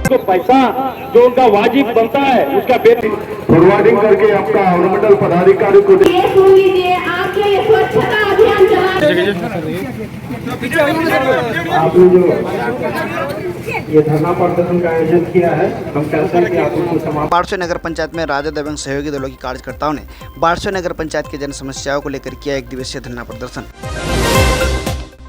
तो पैसा जो उनका वाजिब बनता है उसका फॉरवर्डिंग करके आपका अनुमंडल पदाधिकारी को ये सुन लीजिए, आपके ये स्वच्छता अभियान चला आपने जो ये धरना प्रदर्शन का आयोजन किया है, हम चाहते हैं कि आप उसको समाप्त। बारसोई नगर पंचायत में राजद एवं सहयोगी दलों के कार्यकर्ताओं ने बारसोई नगर पंचायत की जन समस्याओं को लेकर किया एक दिवसीय धरना प्रदर्शन।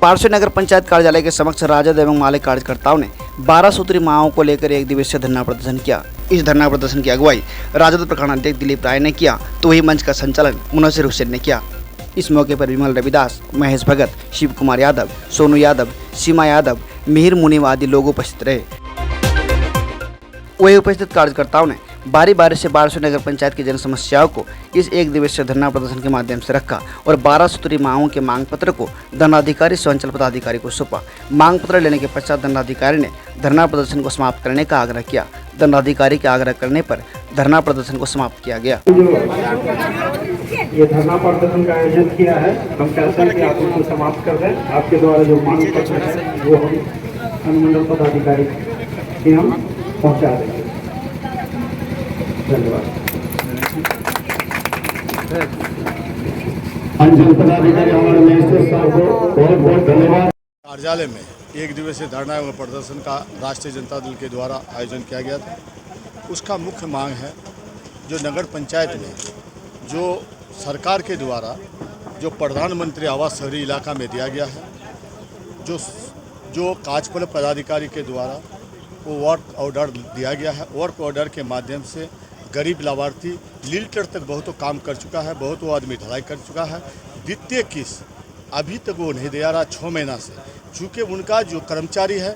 बारसोई नगर पंचायत कार्यालय के समक्ष राजद एवं माले कार्यकर्ताओं ने 12 सूत्री मांगों को लेकर एक दिवसीय धरना प्रदर्शन किया। इस धरना प्रदर्शन की अगुवाई राजद प्रखंडाध्यक्ष दिलीप राय ने किया तो वही मंच का संचालन मुनस्सिर हुसैन ने किया। इस मौके पर विमल रविदास, महेश भगत, शिव कुमार यादव, सोनू यादव, सीमा यादव, मिहिर मुनीम आदि लोग उपस्थित रहे। वही उपस्थित कार्यकर्ताओं ने बारी बारी से बारसोई नगर पंचायत की जन समस्याओं को इस एक दिवसीय धरना प्रदर्शन के माध्यम से रखा और 12 सूत्री मांगों के मांग पत्र को दंडाधिकारी सह अंचल पदाधिकारी को सौंपा। मांग पत्र लेने के पश्चात दंडाधिकारी ने धरना प्रदर्शन को समाप्त करने का आग्रह किया। दंडाधिकारी के आग्रह करने पर धरना प्रदर्शन को समाप्त किया गया। ये धरना प्रदर्शन का आयोजन किया है, हम चाहते हैं कि आप उसको समाप्त कर दें। आपके द्वारा जो मांग पत्र है वो हम अनुमंडल पदाधिकारी के हम पहुंचा देंगे। धन्यवाद। अंचल पदाधिकारी हमारे मजिस्ट्रेट साहब को बहुत बहुत धन्यवाद। कार्यालय में एक दिवसीय धरना एवं प्रदर्शन का राष्ट्रीय जनता दल के द्वारा आयोजन किया गया था। उसका मुख्य मांग है जो नगर पंचायत में जो सरकार के द्वारा जो प्रधानमंत्री आवास शहरी इलाका में दिया गया है, जो कार्यपालक पदाधिकारी के द्वारा वो वर्क ऑर्डर दिया गया है। वर्क ऑर्डर के माध्यम से गरीब लाभार्थी लीटर तक बहुत काम कर चुका है, बहुत वो आदमी ढलाई कर चुका है। द्वितीय किस्त अभी तक वो नहीं दे रहा 6 महीना से, चूँकि उनका जो कर्मचारी है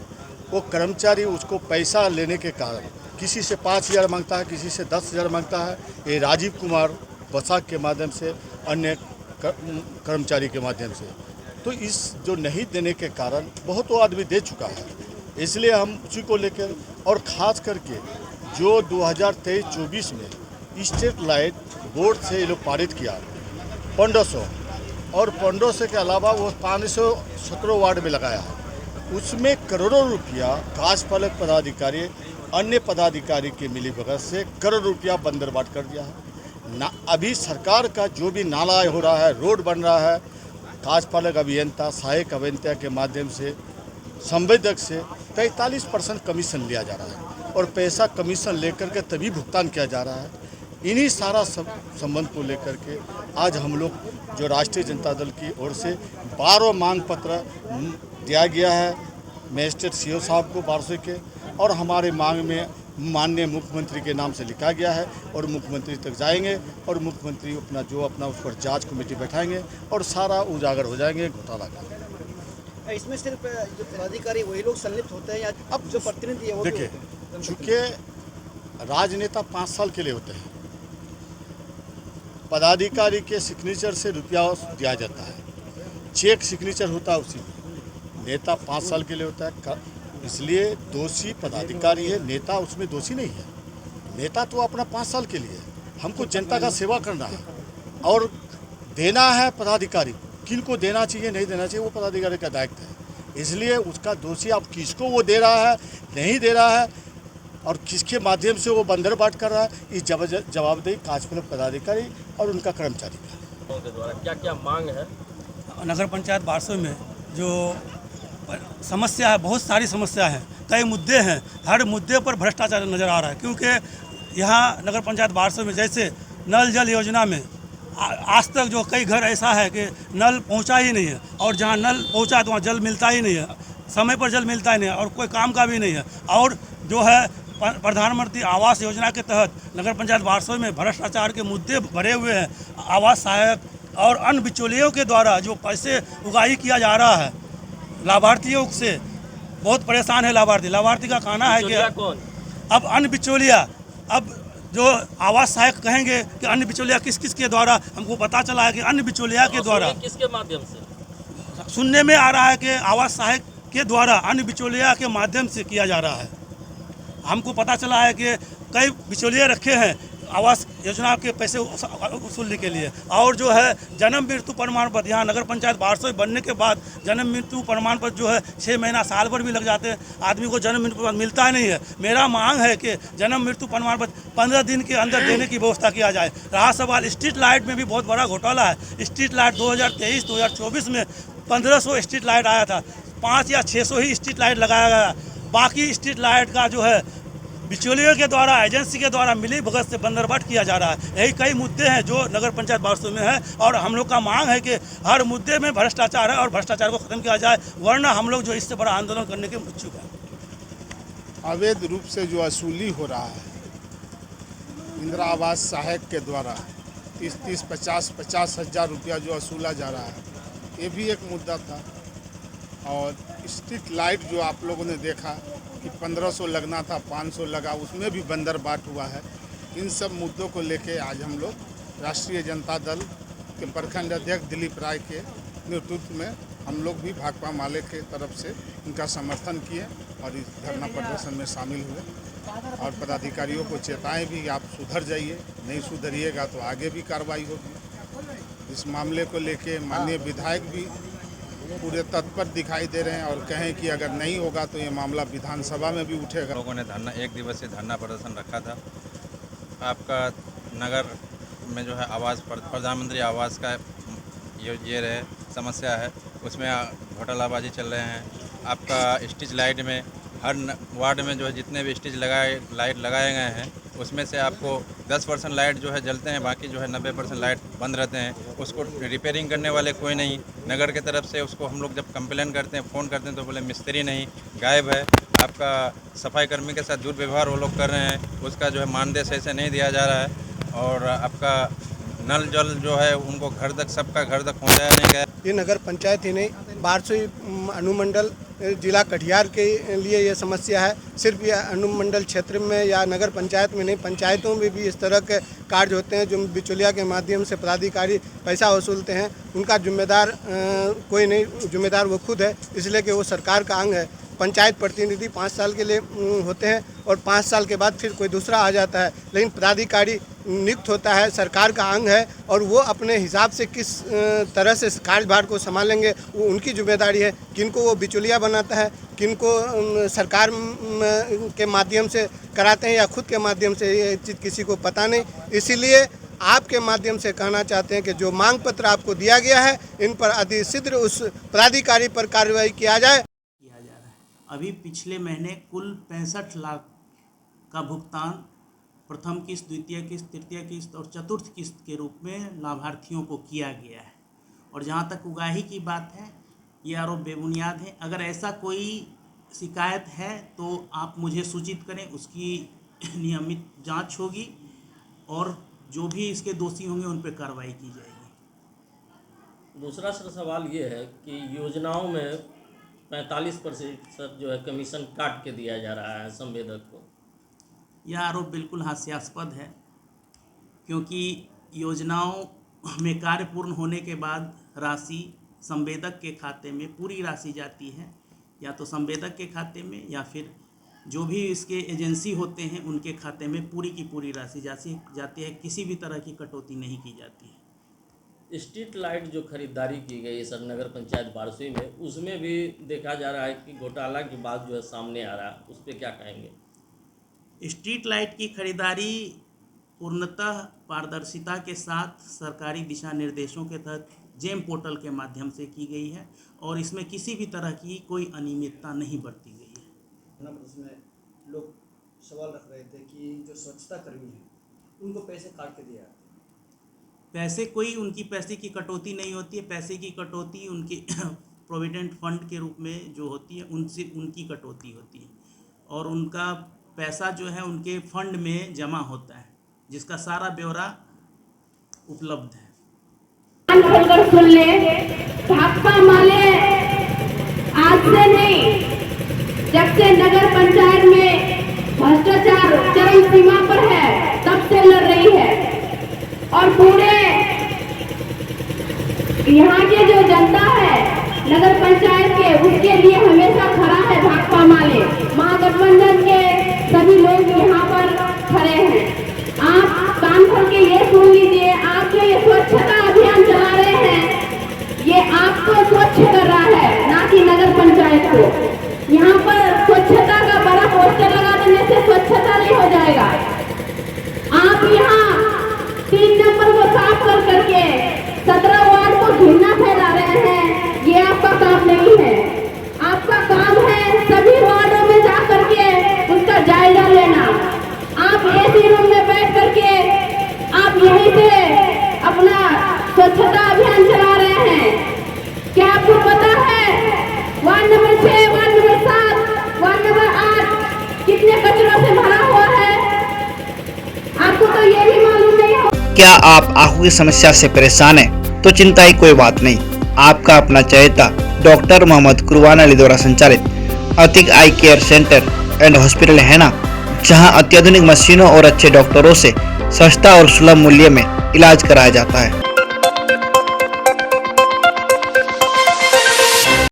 वो कर्मचारी उसको पैसा लेने के कारण किसी से 5,000 मांगता है, किसी से 10,000 मांगता है। ये राजीव कुमार बसाक के माध्यम से, अन्य कर्मचारी के माध्यम से, तो इस जो नहीं देने के कारण बहुत वो आदमी दे चुका है। इसलिए हम उसी को लेकर और ख़ास करके जो 2023-24 में स्टेट लाइट बोर्ड से ये लोग पारित किया 1500 और 1500 के अलावा वो 517 वार्ड में लगाया है, उसमें करोड़ों रुपया कार्यपालक पदाधिकारी अन्य पदाधिकारी के मिलीभगत से करोड़ रुपया बंदरबाट कर दिया है। ना अभी सरकार का जो भी नाला हो रहा है, रोड बन रहा है, कार्यपालक अभियंता, सहायक अभियंता के माध्यम से संवेदक से 43% कमीशन लिया जा रहा है और पैसा कमीशन लेकर के तभी भुगतान किया जा रहा है। इन्हीं सारा संबंध को लेकर के आज हम लोग जो राष्ट्रीय जनता दल की ओर से 12 मांग पत्र दिया गया है मजिस्ट्रेट सीओ साहब को बारसोई के, और हमारे मांग में माननीय मुख्यमंत्री के नाम से लिखा गया है और मुख्यमंत्री तक जाएंगे और मुख्यमंत्री अपना उस पर जांच कमेटी बैठाएंगे और सारा उजागर हो जाएंगे घोटाला का। इसमें सिर्फ जो पदाधिकारी वही लोग संलिप्त होते हैं या अब जो प्रतिनिधि है वो देखिए, चूँकि राजनेता 5 साल के लिए होते हैं, पदाधिकारी के सिग्नेचर से रुपया दिया जाता है, चेक सिग्नेचर होता है उसी में। नेता 5 साल के लिए होता है, इसलिए दोषी पदाधिकारी है, नेता उसमें दोषी नहीं है। नेता तो अपना 5 साल के लिए, हमको जनता का सेवा करना है और देना है पदाधिकारी, किनको देना चाहिए नहीं देना चाहिए वो पदाधिकारी का दायित्व है। इसलिए उसका दोषी अब किसको वो दे रहा है नहीं दे रहा है और किसके माध्यम से वो बंदरबाट कर रहा है, इस जवाबदेही कार्यपालक पदाधिकारी और उनका कर्मचारी का। द्वारा क्या क्या मांग है? नगर पंचायत बारसोई में जो समस्या है, बहुत सारी समस्या है, कई मुद्दे हैं, हर मुद्दे पर भ्रष्टाचार नज़र आ रहा है। क्योंकि यहाँ नगर पंचायत बारसोई में जैसे नल जल योजना में आज तक जो कई घर ऐसा है कि नल पहुंचा ही नहीं है और जहां नल पहुंचा तो वहां जल मिलता ही नहीं है, समय पर जल मिलता ही नहीं है और कोई काम का भी नहीं है। और जो है प्रधानमंत्री आवास योजना के तहत नगर पंचायत बारसोई में भ्रष्टाचार के मुद्दे भरे हुए हैं। आवास सहायक और अन्य बिचौलियों के द्वारा जो पैसे उगाही किया जा रहा है लाभार्थियों से, बहुत परेशान है लाभार्थी का कहना है कि अब अन्य बिचौलिया, अब जो आवास सहायक कहेंगे कि अन्य बिचौलिया किस किस के द्वारा, हमको पता चला है कि अन्य बिचौलिया के द्वारा, किसके माध्यम से सुनने में आ रहा है कि आवास सहायक के द्वारा अन्य बिचौलिया के माध्यम से किया जा रहा है। हमको पता चला है कि कई बिचौलिया रखे हैं आवास योजना के पैसे वसूलने के लिए। और जो है जन्म मृत्यु प्रमाण पत्र, यहाँ नगर पंचायत बारसोई बनने के बाद जन्म मृत्यु प्रमाण पत्र जो है 6 महीना साल भर भी लग जाते हैं, आदमी को जन्म मृत्यु प्रमाण मिलता नहीं है। मेरा मांग है कि जन्म मृत्यु प्रमाण पत्र 15 दिन के अंदर देने की व्यवस्था किया जाए। रहा सवाल स्ट्रीट लाइट में भी बहुत बड़ा घोटाला है। स्ट्रीट लाइट 2023-2024 में 1500 स्ट्रीट लाइट आया था, 5 या 600 ही स्ट्रीट लाइट लगाया गया। बाकी स्ट्रीट लाइट का जो है बिचौलियों के द्वारा, एजेंसी के द्वारा मिली भगत से बंदरबाट किया जा रहा है। यही कई मुद्दे हैं जो नगर पंचायत बारसोई में है और हम लोग का मांग है कि हर मुद्दे में भ्रष्टाचार है और भ्रष्टाचार को खत्म किया जाए, वरना हम लोग जो इससे बड़ा आंदोलन करने के इच्छुक हैं। अवैध रूप से जो वसूली हो रहा है इंदिरा आवास सहायक के द्वारा 30-30, 50-50 हज़ार रुपया जो वसूला जा रहा है, ये भी एक मुद्दा था। और स्ट्रीट लाइट जो आप लोगों ने देखा कि 1500 लगना था, 500 लगा, उसमें भी बंदरबाट हुआ है। इन सब मुद्दों को लेके आज हम लोग राष्ट्रीय जनता दल के प्रखंड अध्यक्ष दिलीप राय के नेतृत्व में हम लोग भी भाकपा माले के तरफ से उनका समर्थन किए और इस धरना प्रदर्शन में शामिल हुए और पदाधिकारियों को चेताएं भी आप सुधर जाइए, नहीं सुधरिएगा तो आगे भी कार्रवाई होगी। इस मामले को लेके माननीय विधायक भी पूरे तत्पर दिखाई दे रहे हैं और कहें कि अगर नहीं होगा तो ये मामला विधानसभा में भी उठेगा। लोगों ने धरना 1 दिवसीय धरना प्रदर्शन रखा था। आपका नगर में जो है आवास, प्रधानमंत्री आवास का ये रहे समस्या है, उसमें घोटालाबाजी चल रहे हैं। आपका स्ट्रीट लाइट में हर वार्ड में जो है जितने भी स्ट्रीट लाइट लगाए गए हैं उसमें से आपको 10% लाइट जो है जलते हैं, बाकी जो है 90% लाइट बंद रहते हैं। उसको रिपेयरिंग करने वाले कोई नहीं, नगर के तरफ से उसको हम लोग जब कंप्लेन करते हैं, फ़ोन करते हैं तो बोले मिस्त्री नहीं, गायब है। आपका सफाई कर्मी के साथ दुर्व्यवहार वो लोग कर रहे हैं, उसका जो है मानदेय सही से नहीं दिया जा रहा है। और आपका नल जल जो है उनको घर तक, सबका घर तक पहुँचाया नहीं गया। ये नगर पंचायत ही नहीं, बारसोई अनुमंडल जिला कटिहार के लिए ये समस्या है। सिर्फ ये अनुमंडल क्षेत्र में या नगर पंचायत में नहीं, पंचायतों में भी इस तरह के कार्य होते हैं जो बिचौलिया के माध्यम से पदाधिकारी पैसा वसूलते हैं। उनका जिम्मेदार कोई नहीं, जिम्मेदार वो खुद है, इसलिए कि वो सरकार का अंग है। पंचायत प्रतिनिधि 5 साल के लिए होते हैं और 5 साल के बाद फिर कोई दूसरा आ जाता है, लेकिन पदाधिकारी नियुक्त होता है, सरकार का अंग है और वो अपने हिसाब से किस तरह से कार्यभार को संभालेंगे वो उनकी जिम्मेदारी है। किनको वो बिचौलिया बनाता है, किनको सरकार के माध्यम से कराते हैं या खुद के माध्यम से, ये चीज़ किसी को पता नहीं। इसीलिए आपके माध्यम से कहना चाहते हैं कि जो मांग पत्र आपको दिया गया है इन पर अधिशीघ्र उस पदाधिकारी पर कार्रवाई किया जाए। अभी पिछले महीने कुल 65 लाख का भुगतान प्रथम किस्त, द्वितीय किस्त, तृतीय किस्त और चतुर्थ किस्त के रूप में लाभार्थियों को किया गया है। और जहां तक उगाही की बात है, ये आरोप बेबुनियाद है। अगर ऐसा कोई शिकायत है तो आप मुझे सूचित करें, उसकी नियमित जांच होगी और जो भी इसके दोषी होंगे उन पर कार्रवाई की जाएगी। दूसरा सवाल ये है कि योजनाओं में 45% जो है कमीशन काट के दिया जा रहा है संवेदक को। यह आरोप बिल्कुल हास्यास्पद है, क्योंकि योजनाओं में कार्य पूर्ण होने के बाद राशि संवेदक के खाते में पूरी राशि जाती है, या तो संवेदक के खाते में या फिर जो भी इसके एजेंसी होते हैं उनके खाते में पूरी की पूरी राशि जाती है। किसी भी तरह की कटौती नहीं की जाती है। स्ट्रीट लाइट जो खरीदारी की गई है सर नगर पंचायत बारसोई में, उसमें भी देखा जा रहा है कि घोटाला की बात जो है सामने आ रहा है, उस पर क्या कहेंगे? स्ट्रीट लाइट की खरीदारी पूर्णतः पारदर्शिता के साथ सरकारी दिशा निर्देशों के तहत जेम पोर्टल के माध्यम से की गई है और इसमें किसी भी तरह की कोई अनियमितता नहीं बरती गई है। उसमें लोग सवाल रख रहे थे कि जो स्वच्छता कर्मी हैं उनको पैसे काट के दिया। पैसे, कोई उनकी पैसे की कटौती नहीं होती है। पैसे की कटौती उनके प्रोविडेंट फंड के रूप में जो होती है उनसे उनकी कटौती होती है और उनका पैसा जो है उनके फंड में जमा होता है, जिसका सारा ब्यौरा उपलब्ध है। खोलकर सुन ले, भाकपा माले आज से नहीं, जब से नगर पंचायत में भ्रष्टाचार चरम सीमा पर है तब से लड़ रही है और पूरे यहाँ के जो जनता है नगर पंचायत के, उसके लिए हमेशा खड़ा है भाकपा माले। महागठबंधन के सभी लोग यहाँ पर खड़े हैं। आप कान खोल के क्या आप आंखों की समस्या से परेशान हैं? तो चिंता की कोई बात नहीं। आपका अपना चहेता डॉक्टर मोहम्मद कुरबान अली द्वारा संचालित अतिक आई केयर सेंटर एंड हॉस्पिटल है ना, जहां अत्याधुनिक मशीनों और अच्छे डॉक्टरों से सस्ता और सुलभ मूल्य में इलाज कराया जाता है।